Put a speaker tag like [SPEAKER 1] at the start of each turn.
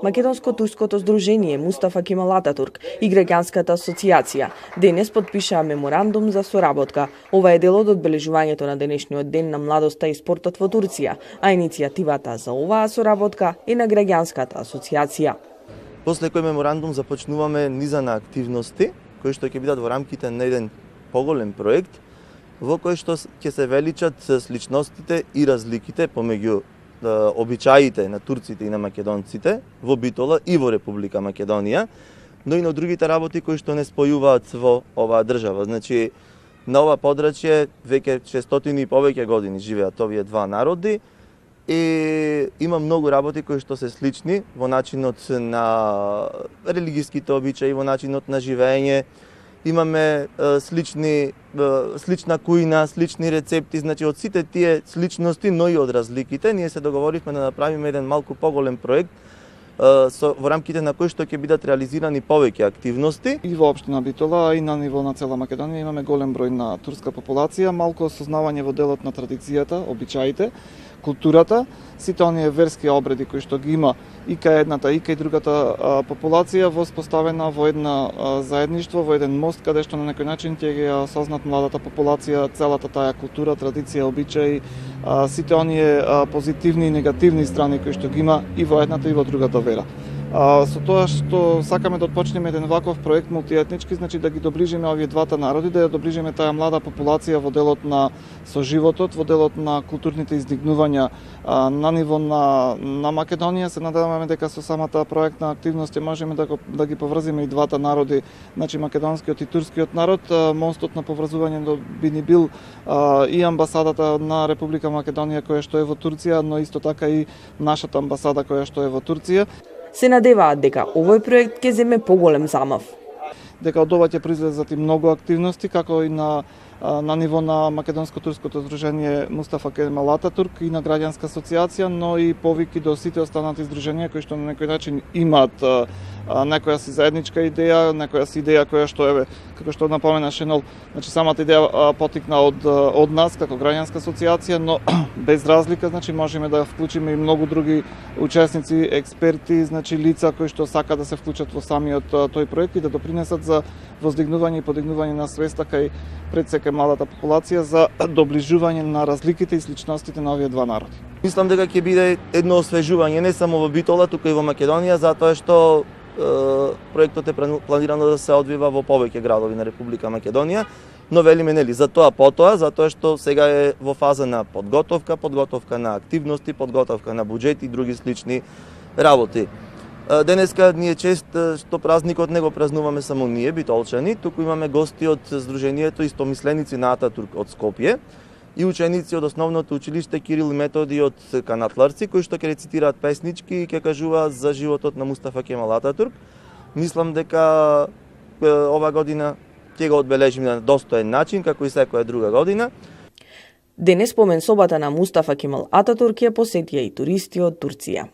[SPEAKER 1] Македонско-турското здружение Мустафа Кемал Ататурк и Граѓанската асоциација денес подпишаа меморандум за соработка. Ова е дел од одбележувањето на денешниот ден на младоста и спортот во Турција, а иницијативата за оваа соработка е на Граѓанската асоциација.
[SPEAKER 2] После кој меморандум започнуваме низа на активности кои што ќе бидат во рамките на еден поголем проект во кој што ќе се величат сличностите и разликите помеѓу обичаите на турците и на македонците во Битола и во Република Македонија, но и на другите работи кои што не спојуваат во оваа држава. Значи, на ова подрачје веќе 600 и повеќе години живеат овие два народи и има многу работи кои што се слични во начинот на религиските обичаи, во начинот на живење. Имаме слична кујна, слични рецепти, значи од сите тие сличности, но и од разликите, ние се договоривме да направиме еден малку поголем проект во рамките на кој што ќе бидат реализирани повеќе активности.
[SPEAKER 3] И во општина Битола, и на ниво на цела Македонија имаме голем број на турска популација, малку осознавање во делот на традицијата, обичаите, културата, сите оние верски обреди кои што ги има и кај едната и кај другата популација воспоставена во една заедништво, во еден мост каде што на некој начин ќе ги осознат младата популација целата таа култура, традиција, обичаи, сите оние позитивни и негативни страни кои што ги има и во едната и во другата вера. Со тоа што сакаме да отпочнеме еден ваков проект мултиетнички, значи да ги доближиме овие двата народи, да ја доближиме таа млада популација во делот на соживотот, во делот на културните издигнувања на ниво на Македонија. Се надеваме дека со самата проектна активност можеме да ги поврзиме и двата народи, значи македонскиот и турскиот народ. Мостот на поврзување би ни бил и амбасадата на Република Македонија која што е во Турција, но исто така и нашата амбасада која што е во Турција.
[SPEAKER 1] Се надеваат дека овој проект ќе земе поголем замав.
[SPEAKER 3] Дека од ова ќе произлезат и многу активности, како и на ниво на Македонско-турското здружение Мустафа Кемал Ататурк и на Граѓанска асоциација, но и повики до сите останати здруженија кои што на некој начин имаат некоја си заедничка идеја, некоја си идеја која што е, како што напомена Шенол, значи самата идеја потикна од нас како Граѓанска асоциација, но без разлика, значи можеме да вклучиме и многу други учесници, експерти, значи лица кои што сака да се вклучат во самиот тој проект и да допринесат за воздигнување и подигнување на свеста кај пред сека малата популација за доближување на разликите и сличностите на овие два народи.
[SPEAKER 2] Мислам дека ќе биде едно освежување не само во Битола, туку и во Македонија, затоа што проектот е планирано да се одвива во повеќе градови на Република Македонија, но велиме нели за тоа потоа, затоа што сега е во фаза на подготовка на активности, подготовка на буџет и други слични работи. Денеска ние чест што празникот не го празнуваме само ние, битолчани, туку имаме гости од Здруженијето истомисленици на Ататурк од Скопје и ученици од основното училиште Кирил и Методи од Канатларци, кои што ќе рецитираат песнички и ќе кажуваат за животот на Мустафа Кемал Ататурк. Мислам дека ова година ќе го одбележиме на достоен начин, како и секоја друга година.
[SPEAKER 1] Денес спомен собата на Мустафа Кемал Ататурк ја посетија и туристи од Турција.